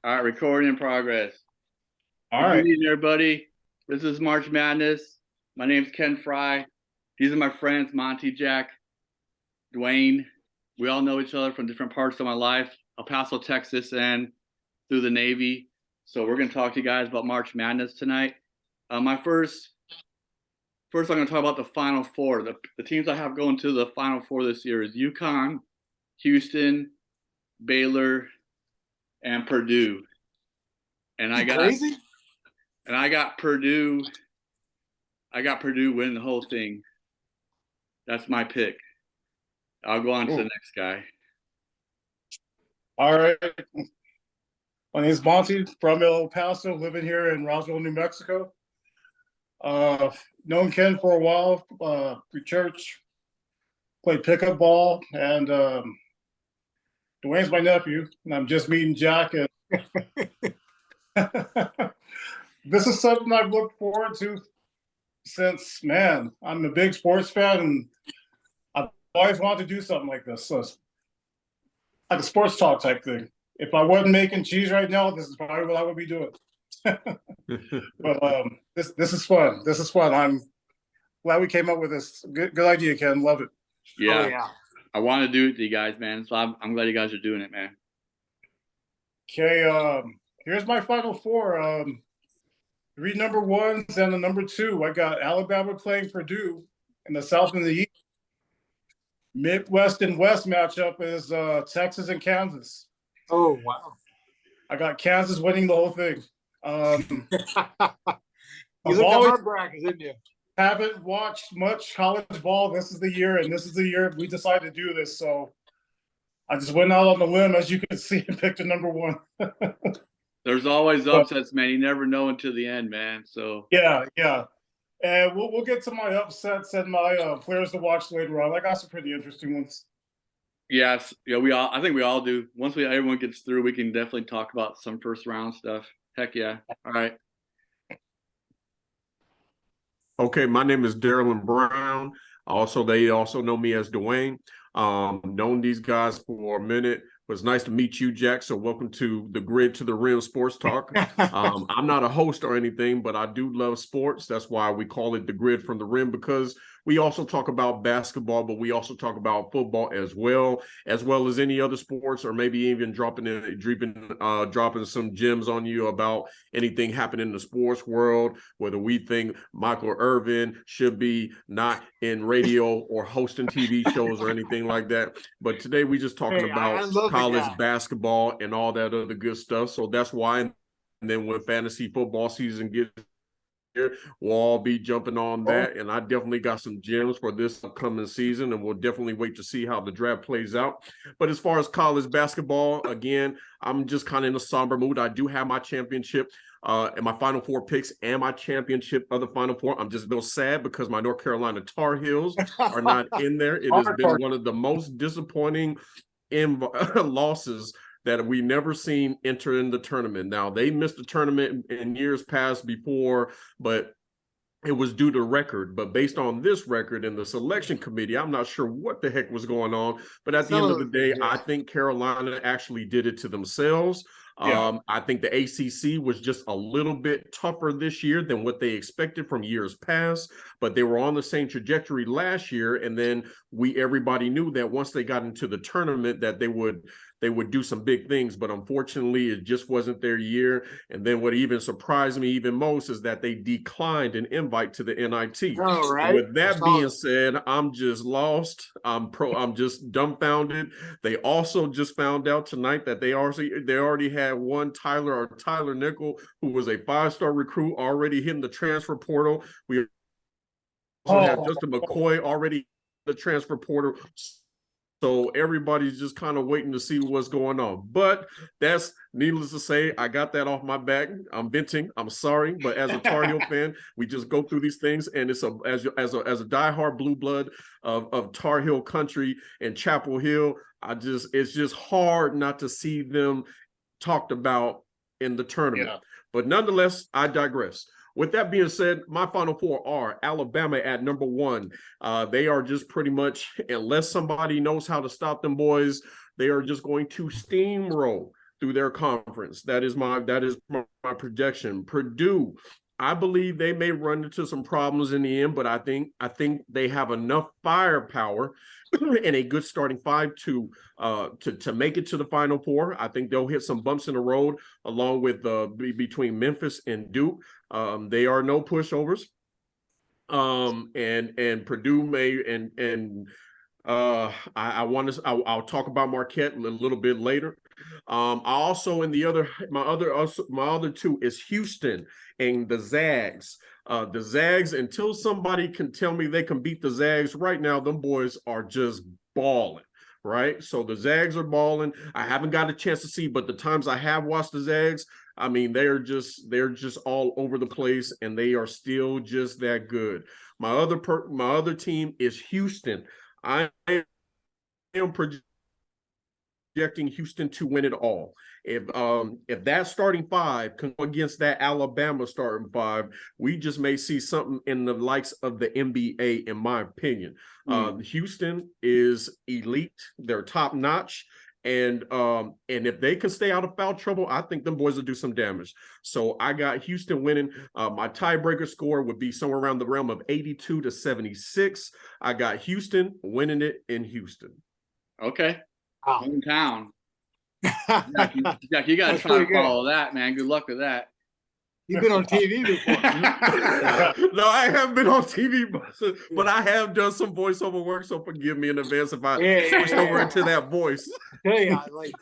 All right, recording in progress. All Good right. evening, everybody. This is March Madness. My name's Ken Fry. These are my friends, Monty, Jack, Dwayne. We all know each other from different parts of my life, El Paso, Texas, and through the Navy. So we're going to talk to you guys about March Madness tonight. My first, I'm going to talk about the Final Four. The teams I have going to the Final Four this year is UConn, Houston, Baylor, and Purdue. And I got Purdue. I got Purdue winning the whole thing. That's my pick. I'll go on to the next guy. All right. My name is Monty from El Paso, living here in Roswell, New Mexico. Known Ken for a while, through church, played pickup ball, and Dwayne's my nephew, and I'm just meeting Jack. And this is something I've looked forward to since, man, I'm a big sports fan, and I've always wanted to do something like this. So it's like a sports talk type thing. If I wasn't making cheese right now, this is probably what I would be doing. But this is fun. This is fun. I'm glad we came up with this. Good idea, Ken. Love it. Yeah. Oh, yeah. I want to do it to you guys, man. So I'm glad you guys are doing it, man. Okay, here's my final four. Three number ones and the number two. I got Alabama playing Purdue in the South and the East. Midwest and West matchup is Texas and Kansas. Oh, wow. I got Kansas winning the whole thing. You looked at my brackets, didn't you? Haven't watched much college ball. This is the year, and this is the year we decided to do this. So I just went out on the limb, as you can see, and picked a number one. There's always upsets, man. You never know until the end, man. So yeah. And we'll get to my upsets and my players to watch later on. I got some pretty interesting ones. yes, yeah, I think we all do. Once everyone gets through, we can definitely talk about some first round stuff. Heck yeah. All right. Okay, my name is Darylyn Brown. They also know me as Dwayne. Known these guys for a minute. It was nice to meet you, Jack. So welcome to the Grid to the Rim Sports Talk. I'm not a host or anything, but I do love sports. That's why we call it the Grid from the Rim, because we also talk about basketball, but we also talk about football as well as any other sports, or maybe even dropping some gems on you about anything happening in the sports world, whether we think Michael Irvin should be not in radio or hosting TV shows or anything like that. But today we just talking about college basketball and all that other good stuff. So that's why. And then when fantasy football season gets here, we'll all be jumping on that. And I definitely got some gems for this upcoming season, and we'll definitely wait to see how the draft plays out. But as far as college basketball, again, I'm just kind of in a somber mood. I do have my championship and my Final Four picks and my championship of the Final Four. I'm just a little sad because my North Carolina Tar Heels are not in there. It has been one of the most disappointing losses that we never seen enter in the tournament. Now, they missed the tournament in years past before, but it was due to record. But based on this record and the selection committee, I'm not sure what the heck was going on. But at the end of the day, I think Carolina actually did it to themselves. Yeah. I think the ACC was just a little bit tougher this year than what they expected from years past, but they were on the same trajectory last year. And then everybody knew that once they got into the tournament that they would do some big things, but unfortunately it just wasn't their year. And then what even surprised me even most is that they declined an invite to the NIT. Oh, right. With that being said, I'm just lost. I'm just dumbfounded. They also just found out tonight that they already had one Tyler Nickel, who was a 5-star recruit, already hitting the transfer portal. We also have Justin McCoy already in the transfer portal. So everybody's just kind of waiting to see what's going on. But that's needless to say, I got that off my back. I'm venting. I'm sorry. But as a Tar Heel fan, we just go through these things. And it's as a diehard blue blood of Tar Heel country and Chapel Hill, it's just hard not to see them talked about in the tournament. Yeah. But nonetheless, I digress. With that being said, my Final Four are Alabama at number one. They are just pretty much, unless somebody knows how to stop them boys, they are just going to steamroll through their conference. That is my projection. Purdue, I believe they may run into some problems in the end, but I think they have enough firepower and a good starting five to make it to the Final Four. I think they'll hit some bumps in the road along with between Memphis and Duke. They are no pushovers. And Purdue may I'll talk about Marquette a little bit later. I also my other two is Houston and the Zags. The Zags, until somebody can tell me they can beat the Zags right now, them boys are just balling. Right, so the Zags are balling. I haven't got a chance to see, but the times I have watched the Zags, I mean, they're just all over the place, and they are still just that good. My other team is Houston. I am projecting Houston to win it all. If that starting five can go against that Alabama starting five, we just may see something in the likes of the NBA, in my opinion. Houston is elite; they're top notch, and if they can stay out of foul trouble, I think them boys will do some damage. So I got Houston winning. My tiebreaker score would be somewhere around the realm of 82-76. I got Houston winning it in Houston. Okay. Wow. Hometown. Jack, you got to try to follow that, man. Good luck with that. You've been on TV before. No, I haven't been on TV, but I have done some voiceover work, so forgive me in advance if I switched over into that voice. I tell you, I'm like,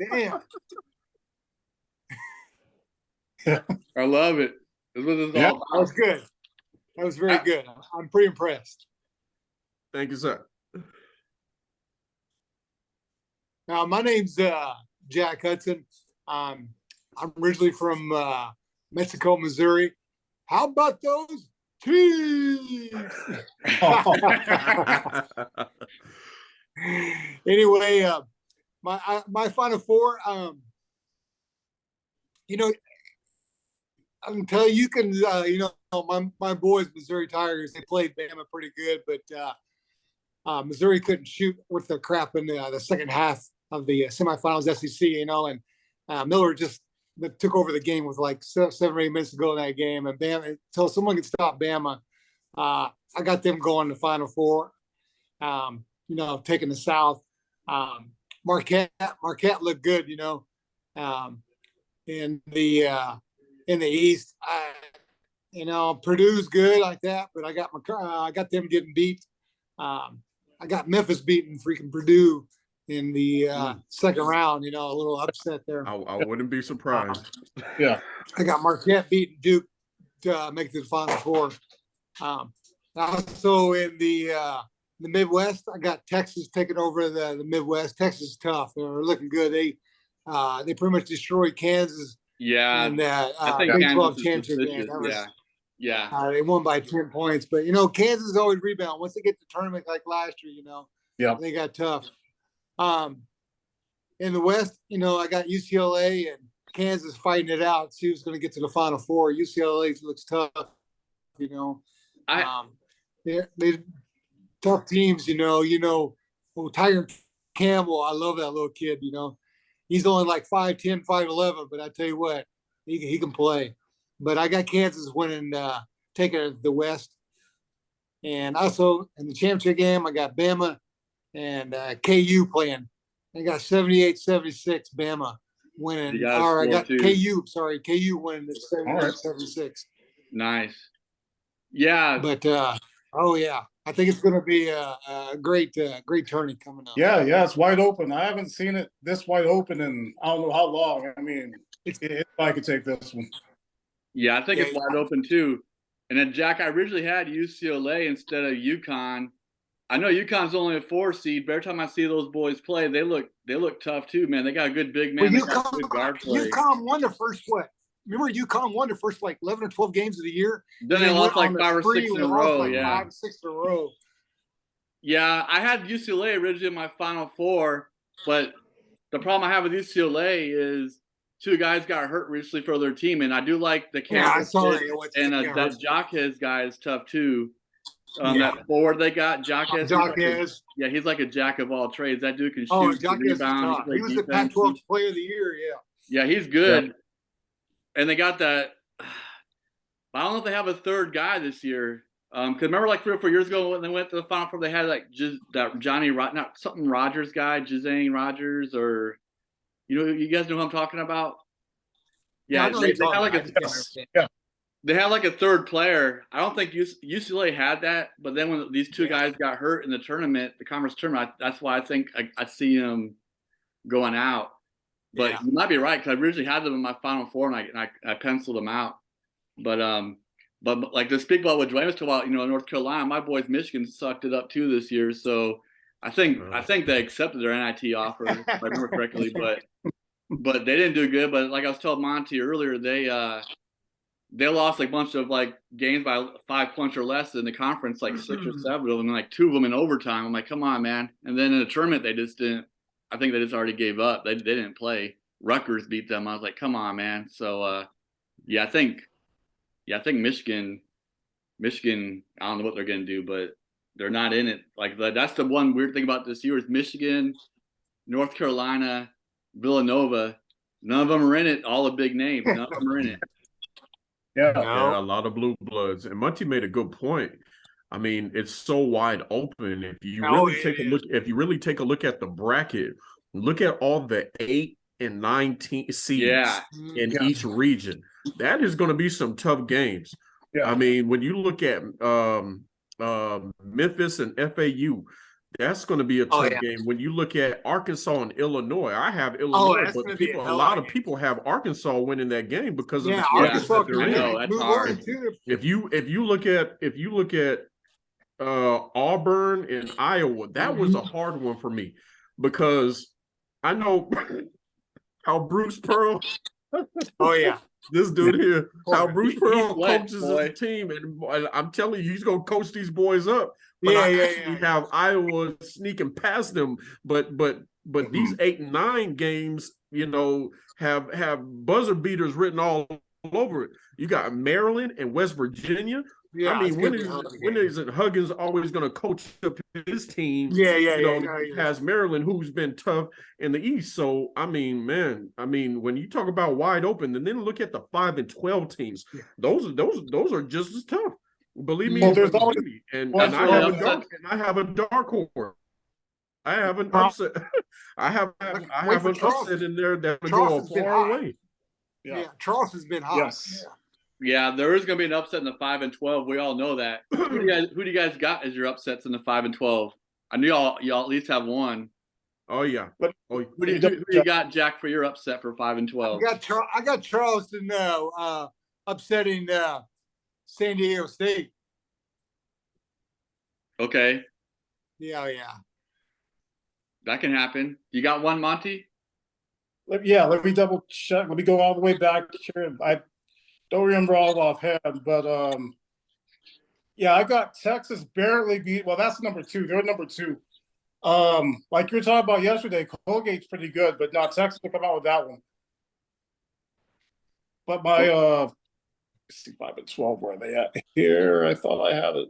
damn. I love it. This was Yeah. all That was good. That was very good. I'm pretty impressed. Thank you, sir. Now, my name's Jack Hudson. I'm originally from Mexico, Missouri. How about those Chiefs? Anyway, my Final Four. You know, I can tell you can. You know, my boys, Missouri Tigers, they played Bama pretty good, but Missouri couldn't shoot worth their crap in the second half of the semifinals SEC. You know, and Miller just took over the game with like 7 or 8 minutes to go in that game, and Bama, until someone could stop Bama, I got them going to Final Four. You know, taking the South. Marquette looked good. You know, in the East. You know, Purdue's good like that, but I got them getting beat. I got Memphis beating freaking Purdue in the second round. You know, a little upset there. I wouldn't be surprised. Yeah. I got Marquette beating Duke to make it to the Final Four. Also in the Midwest, I got Texas taking over the Midwest. Texas is tough. They're looking good. They pretty much destroyed Kansas. Yeah. And I think Big 12 Kansas is championship game. suspicious. Yeah. They won by 10 points. But, you know, Kansas always rebound. Once they get to the tournament like last year, you know, they got tough. In the West, you know, I got UCLA and Kansas fighting it out. See who's going to get to the Final Four. UCLA looks tough, you know. They tough teams, you know. Oh, Tiger Campbell, I love that little kid, you know. He's only like 5'10", 5'11", but I tell you what, he can play. But I got Kansas winning, taking the West. And also in the championship game, I got Bama and KU playing. I got 78-76 Bama winning. Or I got KU winning at 78-76. Nice. Yeah. But I think it's going to be a great tourney coming up. Yeah, it's wide open. I haven't seen it this wide open in I don't know how long. I mean, if I could take this one. Yeah, I think it's wide open too. And then Jack, I originally had UCLA instead of UConn. I know UConn's only a 4 seed, but every time I see those boys play, they look tough too, man. They got a good big man. Well, UConn won the first what? Remember UConn won the first like 11 or 12 games of the year? Then they lost like 5 or 6 in a row. Like 5 or 6 in a row. Yeah, I had UCLA originally in my Final Four, but the problem I have with UCLA is 2 guys got hurt recently for their team, and I do like the Kansas and that Jacques guy is tough too. Yeah. That forward they got, Jaquez. Jaquez. Yeah, he's like a jack of all trades. That dude can shoot, Oh, can Jaquez is rebound, tough. play He was the defense. Pac-12 Player of the Year. Yeah. Yeah, he's good. And they got that. I don't know if they have a third guy this year. Because remember, like 3 or 4 years ago when they went to the Final Four, they had like just that not something Rogers guy, Jazane Rogers, or you guys know who I'm talking about? Yeah, I know they you're had like talking a about. Yeah. they had like a third player. I don't think UCLA had that, but then when these two guys got hurt in the tournament, the conference tournament, that's why I think I see them going out. But Yeah. you might be right because I originally had them in my Final Four and I penciled them out. But like to speak about what Dwayne was talking about, North Carolina, my boys Michigan sucked it up too this year. So I think they accepted their NIT offer if I remember correctly, but they didn't do good. But like I was telling Monty earlier, they lost like a bunch of like games by 5 points or less in the conference, like 6 or 7 of them, and like 2 of them in overtime. I'm like, come on, man. And then in the tournament, they just didn't. I think they just already gave up. They didn't play. Rutgers beat them. I was like, come on, man. So yeah, I think Michigan. I don't know what they're gonna do, but they're not in it. Like that's the one weird thing about this year is Michigan, North Carolina, Villanova. None of them are in it. All the big names. None of them are in it. Yeah. Yeah, a lot of blue bloods. And Monty made a good point. I mean, it's so wide open. If you really take a look at the bracket, look at all the 8 and 9 seeds in each region. That is going to be some tough games. Yeah. I mean, when you look at Memphis and FAU, that's going to be a tough game. When you look at Arkansas and Illinois, I have Illinois, but a lot of people have Arkansas winning that game because of the Arkansas that they're in. That's hard. If you look at Auburn and Iowa, that was a hard one for me because I know how Bruce Pearl. This dude here, how Bruce Pearl coaches his team, and I'm telling you, he's gonna coach these boys up. But I have Iowa sneaking past them. But these 8 and 9 games, have buzzer beaters written all over it. You got Maryland and West Virginia. Yeah, I mean, when isn't Huggins always going to coach up his team? Has Maryland, who's been tough in the East. So, I mean, man, when you talk about wide open, and then look at the 5 and 12 teams, those are just as tough. Believe me, and I have a dark horse. I have an upset. I have an upset in there that would go a far away. Yeah, Charleston's been hot. Yes. Yeah, there is going to be an upset in the 5 and 12. We all know that. Who do you guys got as your upsets in the 5 and 12? I knew y'all at least have one. Oh yeah. Who do you got, Jack, for your upset for 5 and 12? I got Charleston upsetting San Diego State. Okay. Yeah. That can happen. You got one, Monty? Let me double check. Let me go all the way back here. I don't remember all offhand, but I got Texas barely beat. Well, that's number 2. They're number 2. Like you were talking about yesterday, Colgate's pretty good, but not Texas will come out with that one. But my let's see, 5 and 12, where are they at here? I thought I had it.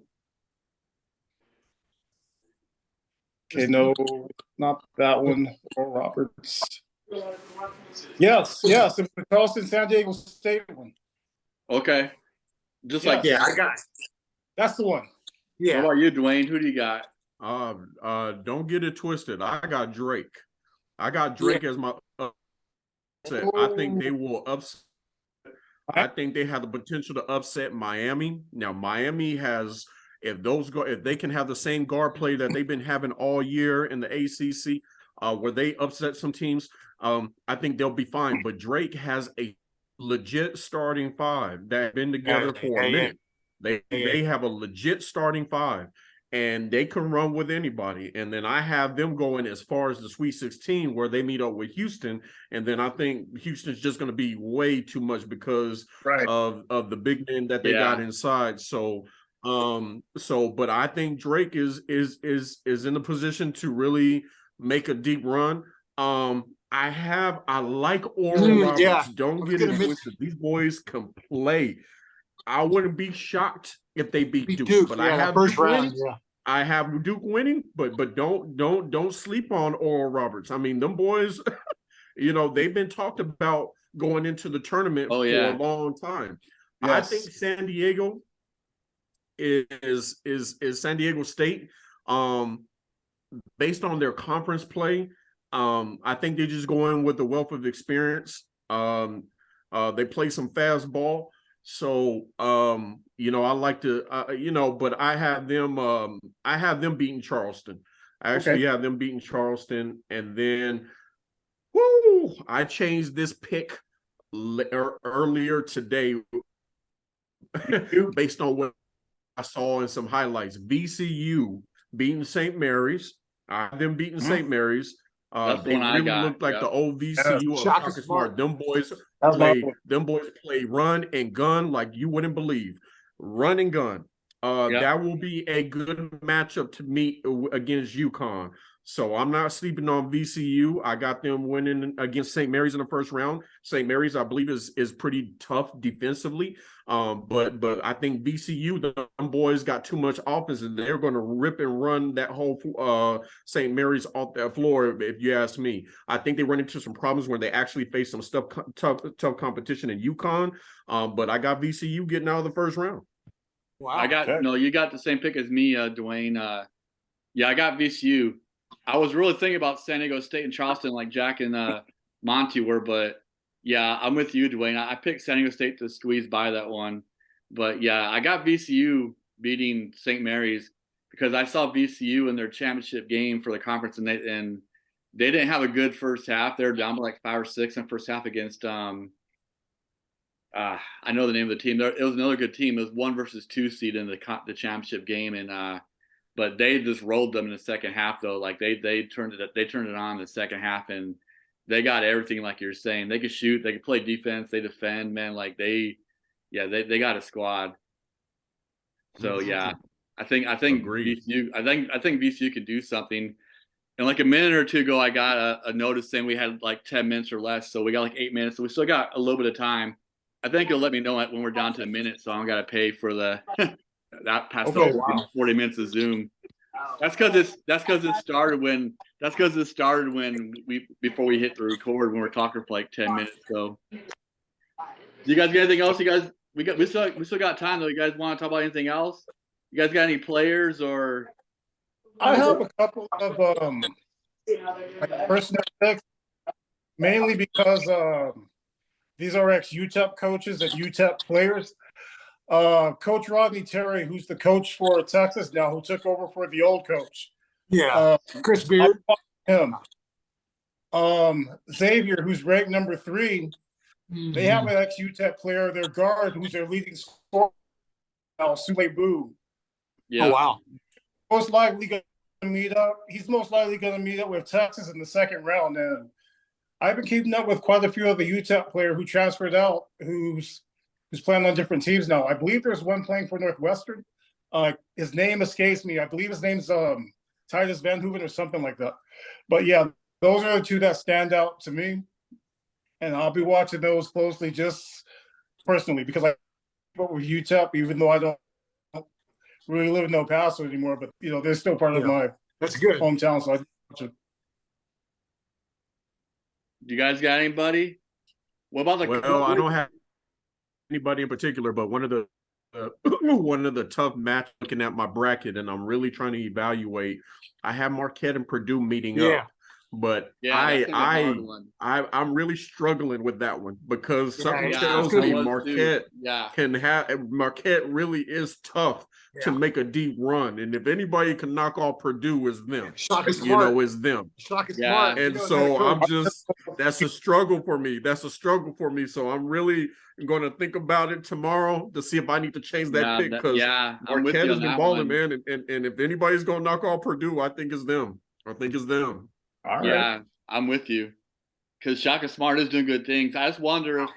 Okay, no, not that one. Or Roberts. Yes, it's the Charleston San Diego State one. Okay. Just I got it. That's the one. What about you, Dwayne? Who do you got? Don't get it twisted. I got Drake. As my upset. I think they will upset. I think they have the potential to upset Miami. Now, Miami has, if they can have the same guard play that they've been having all year in the ACC, where they upset some teams, I think they'll be fine. But Drake has a legit starting 5 that have been together for a minute. They have a legit starting 5, and they can run with anybody. And then I have them going as far as the Sweet 16, where they meet up with Houston. And then I think Houston's just going to be way too much because of the big men that they got inside. So, but I think Drake is in the position to really make a deep run. I like Oral Roberts. Don't get it twisted. These boys can play. I wouldn't be shocked if they beat Beat Duke, Duke, but yeah, I that have first Duke round, winning. yeah. I have Duke winning, but don't sleep on Oral Roberts. I mean, them boys, they've been talked about going into the tournament Oh for yeah. a long time. I Yes. think San Diego is San Diego State. Based on their conference play, I think they just go in with a wealth of experience. They play some fast ball. So I like to but I have them beating Charleston. I actually Okay. have them beating Charleston, and then whoo, I changed this pick earlier today based on what I saw in some highlights. VCU beating St. Mary's. I have them beating St. Mary's. That's the They one I really got. look like Yep. the old VCU of Shaka Shaka Smart. Smart. Them boys That's my play run and gun like you wouldn't believe. Run and gun. Yep. That will be a good matchup to meet against UConn. So I'm not sleeping on VCU. I got them winning against St. Mary's in the first round. St. Mary's, I believe, is pretty tough defensively. But I think VCU, them boys got too much offense, and they're going to rip and run that whole St. Mary's off that floor. If you ask me, I think they run into some problems when they actually face some tough competition in UConn. But I got VCU getting out of the first round. Wow. You got the same pick as me, Dwayne. Yeah, I got VCU. I was really thinking about San Diego State and Charleston, like Jack and Monty were, but yeah, I'm with you, Dwayne. I picked San Diego State to squeeze by that one, but yeah, I got VCU beating St. Mary's because I saw VCU in their championship game for the conference, and they didn't have a good first half. They were down by like 5 or 6 in the first half against I know the name of the team. It was another good team. It was 1 versus 2 seed in the championship game, and but they just rolled them in the second half though. Like they turned it on in the second half, and they got everything like you're saying. They could shoot, they could play defense, they defend, man. Like they got a squad. So yeah, I think Agreed. VCU can do something. And like a minute or two ago, I got a notice saying we had like 10 minutes or less. So we got like 8 minutes. So we still got a little bit of time. I think it'll let me know when we're down to a minute, so I don't got to pay for the that past Okay, the 40 minutes of Zoom. That's because it started when before we hit the record when we're talking for like 10 minutes. So, do you guys got anything else? We still got time though. You guys want to talk about anything else? You guys got any players or? I have a couple of like personal picks, mainly because these are ex-UTEP coaches and UTEP players. Coach Rodney Terry, who's the coach for Texas now, who took over for the old coach. Yeah. Chris Beard. Him. Xavier, who's ranked number 3. They have an ex-UTEP player, their guard, who's their leading scorer now, Sule Boo. Yeah. Oh, wow. Most likely going to meet up. He's most likely going to meet up with Texas in the second round. And I've been keeping up with quite a few of the UTEP player who transferred out, who's playing on different teams now. I believe there's one playing for Northwestern. His name escapes me. I believe his name's Titus Van Hooven or something like that. But yeah, those are the 2 that stand out to me. And I'll be watching those closely just personally because I work with UTEP, even though I don't really live in El Paso anymore, but they're still part of my That's good. hometown. So Do you guys got anybody? What about the? Well, I don't have anybody in particular, but one of the tough matches looking at my bracket, and I'm really trying to evaluate. I have Marquette and Purdue meeting up, but I'm really struggling with that one because something tells me Marquette really is tough to make a deep run, and if anybody can knock off Purdue, is them. Shaka Smart. Is them. Shaka Smart. And so that's a struggle for me. So I'm really going to think about it tomorrow to see if I need to change that pick because Marquette has been balling, man. And if anybody's going to knock off Purdue, I think it's them. All right. Yeah, I'm with you because Shaka Smart is doing good things. I just wonder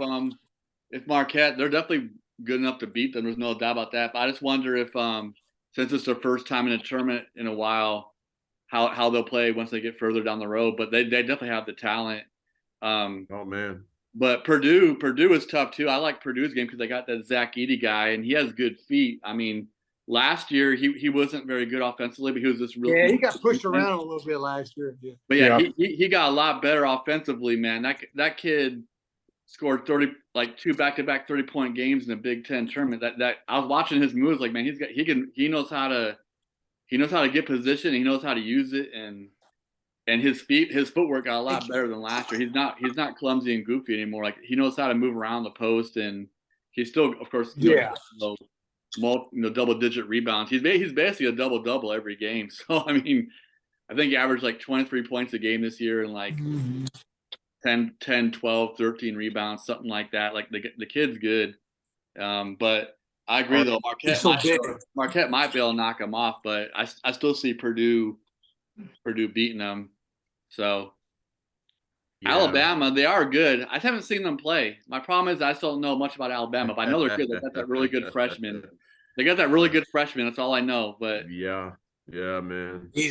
if Marquette, they're definitely good enough to beat them. There's no doubt about that. But I just wonder if since it's their first time in a tournament in a while, how they'll play once they get further down the road. But they definitely have the talent. Oh man. But Purdue is tough too. I like Purdue's game because they got that Zach Edey guy, and he has good feet. I mean, last year he wasn't very good offensively, but he was just really. Yeah, he got pushed around a little bit last year. Yeah. But yeah, Yeah. he got a lot better offensively, man. That kid scored 30, like 2 back-to-back 30-point games in a Big Ten tournament. That I was watching his moves, like, man, he knows how to get position, he knows how to use it, and his footwork got a lot better than last year. He's not clumsy and goofy anymore. Like, he knows how to move around the post, and he's still, of course, double-digit rebounds. He's basically a double-double every game. So I mean, I think he averaged like 23 points a game this year and like 10, 12, 13 rebounds, something like that. Like the kid's good. But I agree though, Marquette might be able to knock him off, but I still see Purdue beating them. So Yeah. Alabama, they are good. I haven't seen them play. My problem is I still don't know much about Alabama, but I know they're good. They got that really good freshman. That's all I know. But yeah, man. He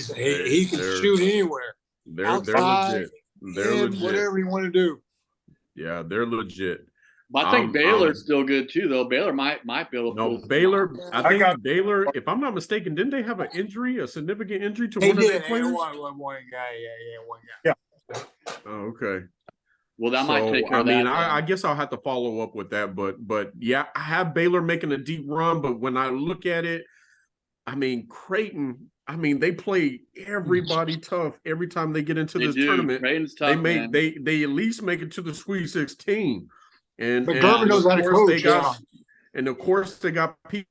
can shoot anywhere. They're Outside, legit. They're legit. Whatever you want to do. Yeah, they're legit. I think Baylor's still good too, though. Baylor might be able to. No, Baylor. I think Baylor, if I'm not mistaken, didn't they have an injury, a significant injury to one of their players? One guy. Oh, okay. Well, that might take care of that. I mean, I guess I'll have to follow up with that, but yeah, I have Baylor making a deep run, but when I look at it, I mean, Creighton, I mean, they play everybody tough every time they get into this tournament. Creighton's tough, they at least make it to the Sweet 16. But Gervin knows how to coach. And of course, they got people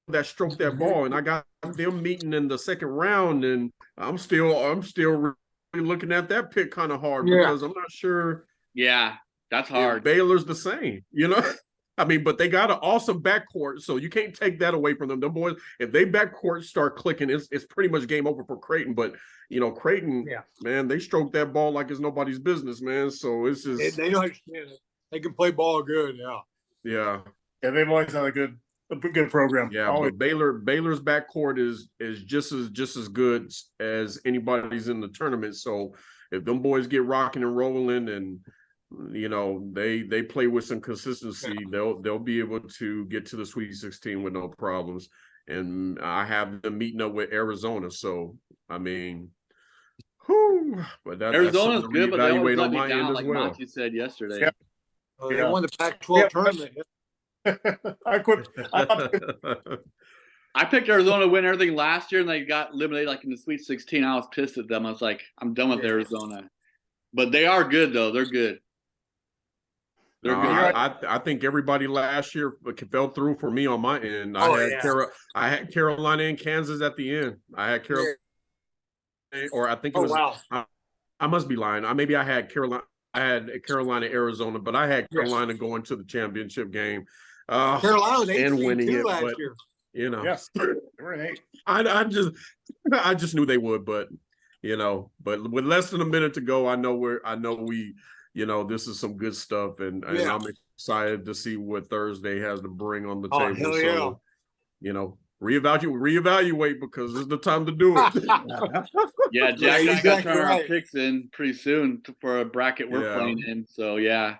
that stroke that ball, and I got them meeting in the second round, and I'm still really looking at that pick kind of hard because I'm not sure. Yeah, that's hard. Baylor's the same, you know. I mean, but they got an awesome backcourt, so you can't take that away from them. Them boys, if they backcourt start clicking, it's pretty much game over for Creighton. But you know, Creighton, man, they stroke that ball like it's nobody's business, man. So it's just they don't understand it. They can play ball good, yeah. They've always had a good program. Yeah, always. but Baylor's backcourt is just as good as anybody's in the tournament. So if them boys get rocking and rolling, and you know they play with some consistency, they'll be able to get to the Sweet 16 with no problems. And I have them meeting up with Arizona. So I mean. But Arizona's good, but they always evaluate let on me my down, end like as well. Monty said yesterday. Yeah. They won the Pac-12 tournament. I picked Arizona to win everything last year, and they got eliminated like in the Sweet 16. I was pissed at them. I was like, I'm done with Arizona. But they are good, though. They're good. They're good. I think everybody last year fell through for me on my end. I had Carolina and Kansas at the end. I had Carolina, or I think it was. Wow. I must be lying. Maybe I had Carolina. I had Carolina, Arizona, but I had Carolina going to the championship game. Carolina was 8 and winning it last but, year. You know, Yes, they were an 8. I just knew they would, but you know, but with less than a minute to go, I know we, you know, this is some good stuff, and I'm excited to see what Thursday has to bring on the table. Hell so, you know, reevaluate because it's the time to do it. Yeah, Jack and I got to turn our picks in pretty soon for a bracket we're playing in. So yeah.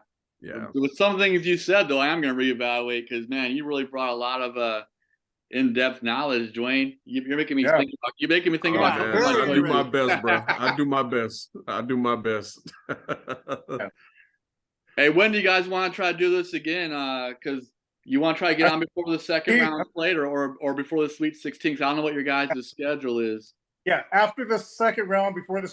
With some things you said though, I am going to reevaluate because man, you really brought a lot of in-depth knowledge, Dwayne. You're making me think about. You're making me think about. Man, I do my best, bro. I do my best. Hey, when do you guys want to try to do this again? Because you want to try to get on before the second round played, or before the Sweet 16? I don't know what your guys' schedule is. Yeah, after the second round, before the